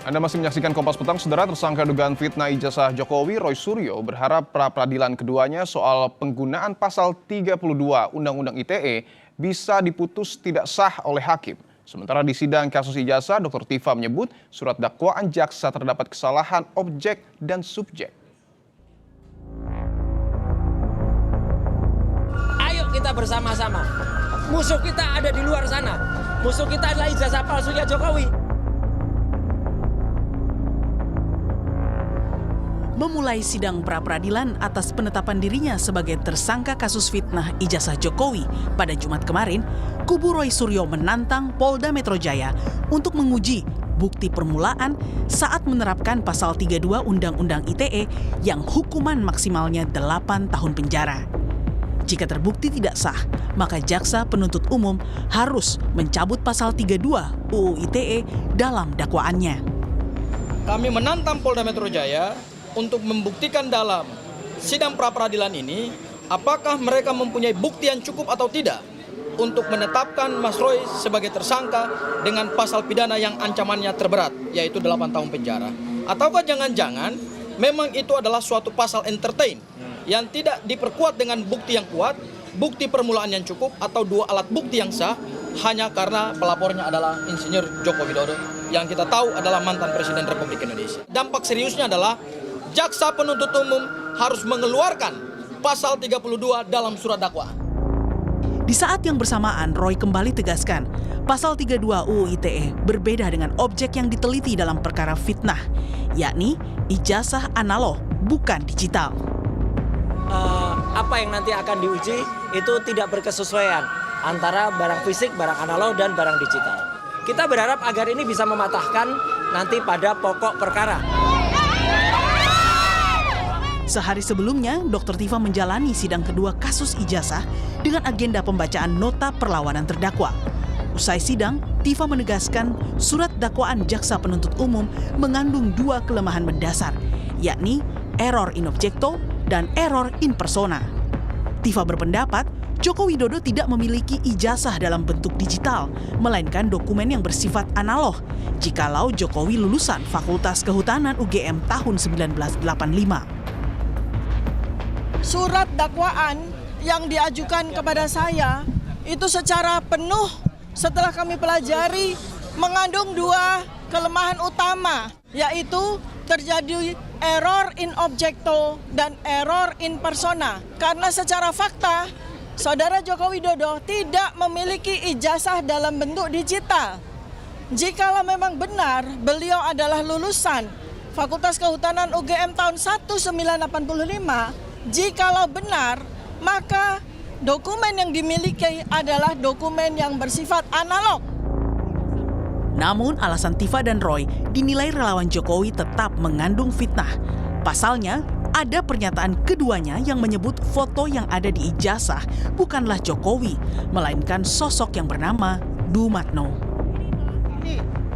Anda masih menyaksikan Kompas Petang, saudara. Tersangka dugaan fitnah ijazah Jokowi, Roy Suryo, berharap pra-peradilan keduanya soal penggunaan pasal 32 Undang-Undang ITE bisa diputus tidak sah oleh hakim. Sementara di sidang kasus ijazah, Dr. Tifa menyebut surat dakwaan jaksa terdapat kesalahan objek dan subjek. Ayo kita bersama-sama. Musuh kita ada di luar sana. Musuh kita adalah ijazah palsunya Jokowi. Memulai sidang pra-peradilan atas penetapan dirinya sebagai tersangka kasus fitnah ijazah Jokowi pada Jumat kemarin, kubu Roy Suryo menantang Polda Metro Jaya untuk menguji bukti permulaan saat menerapkan pasal 32 Undang-Undang ITE yang hukuman maksimalnya 8 tahun penjara. Jika terbukti tidak sah, maka jaksa penuntut umum harus mencabut pasal 32 UU ITE dalam dakwaannya. Kami menantang Polda Metro Jaya untuk membuktikan dalam sidang pra-peradilan ini apakah mereka mempunyai bukti yang cukup atau tidak untuk menetapkan Mas Roy sebagai tersangka dengan pasal pidana yang ancamannya terberat, yaitu 8 tahun penjara. Ataukah jangan-jangan memang itu adalah suatu pasal entertain yang tidak diperkuat dengan bukti yang kuat, bukti permulaan yang cukup, atau dua alat bukti yang sah hanya karena pelapornya adalah Insinyur Joko Widodo yang kita tahu adalah mantan Presiden Republik Indonesia. Dampak seriusnya adalah jaksa penuntut umum harus mengeluarkan pasal 32 dalam surat dakwaan. Di saat yang bersamaan, Roy kembali tegaskan, pasal 32 UU ITE berbeda dengan objek yang diteliti dalam perkara fitnah, yakni ijazah analog, bukan digital. Apa yang nanti akan diuji itu tidak berkesesuaian antara barang fisik, barang analog, dan barang digital. Kita berharap agar ini bisa mematahkan nanti pada pokok perkara. Sehari sebelumnya, Dr. Tifa menjalani sidang kedua kasus ijazah dengan agenda pembacaan nota perlawanan terdakwa. Usai sidang, Tifa menegaskan surat dakwaan jaksa penuntut umum mengandung dua kelemahan mendasar, yakni error in objecto dan error in persona. Tifa berpendapat Joko Widodo tidak memiliki ijazah dalam bentuk digital, melainkan dokumen yang bersifat analog, jikalau Jokowi lulusan Fakultas Kehutanan UGM tahun 1985. Surat dakwaan yang diajukan kepada saya itu secara penuh setelah kami pelajari mengandung dua kelemahan utama, yaitu terjadi error in objecto dan error in persona. Karena secara fakta, Saudara Joko Widodo tidak memiliki ijazah dalam bentuk digital. Jikalau memang benar beliau adalah lulusan Fakultas Kehutanan UGM tahun 1985, jikalau benar, maka dokumen yang dimiliki adalah dokumen yang bersifat analog. Namun alasan Tifa dan Roy dinilai relawan Jokowi tetap mengandung fitnah. Pasalnya, ada pernyataan keduanya yang menyebut foto yang ada di ijazah bukanlah Jokowi, melainkan sosok yang bernama Dumatno.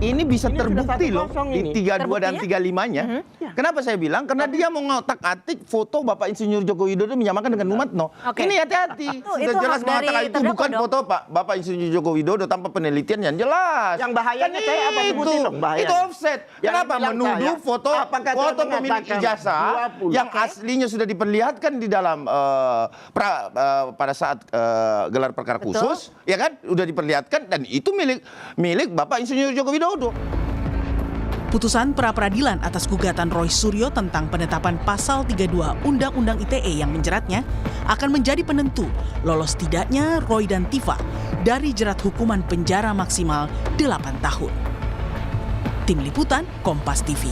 Ini bisa terbukti loh di 32 dan 35-nya. Kenapa saya bilang? Karena dia mau ngotak-atik foto Bapak Insinyur Joko Widodo menyamakan dengan Dumatno. Ini hati-hati. Sudah jelas mengatakan itu bukan foto Bapak Insinyur Joko Widodo tanpa penelitian yang jelas. Yang bahayanya saya apa sebutin dong bahayanya. Itu offset. Kenapa menuduh foto pemilik ijazah yang aslinya sudah diperlihatkan di dalam pada saat gelar perkara khusus, ya kan? Sudah diperlihatkan dan itu milik Bapak Insinyur Joko Widodo. Putusan pra-peradilan atas gugatan Roy Suryo tentang penetapan pasal 32 Undang-Undang ITE yang menjeratnya akan menjadi penentu lolos tidaknya Roy dan Tifa dari jerat hukuman penjara maksimal 8 tahun. Tim Liputan Kompas TV.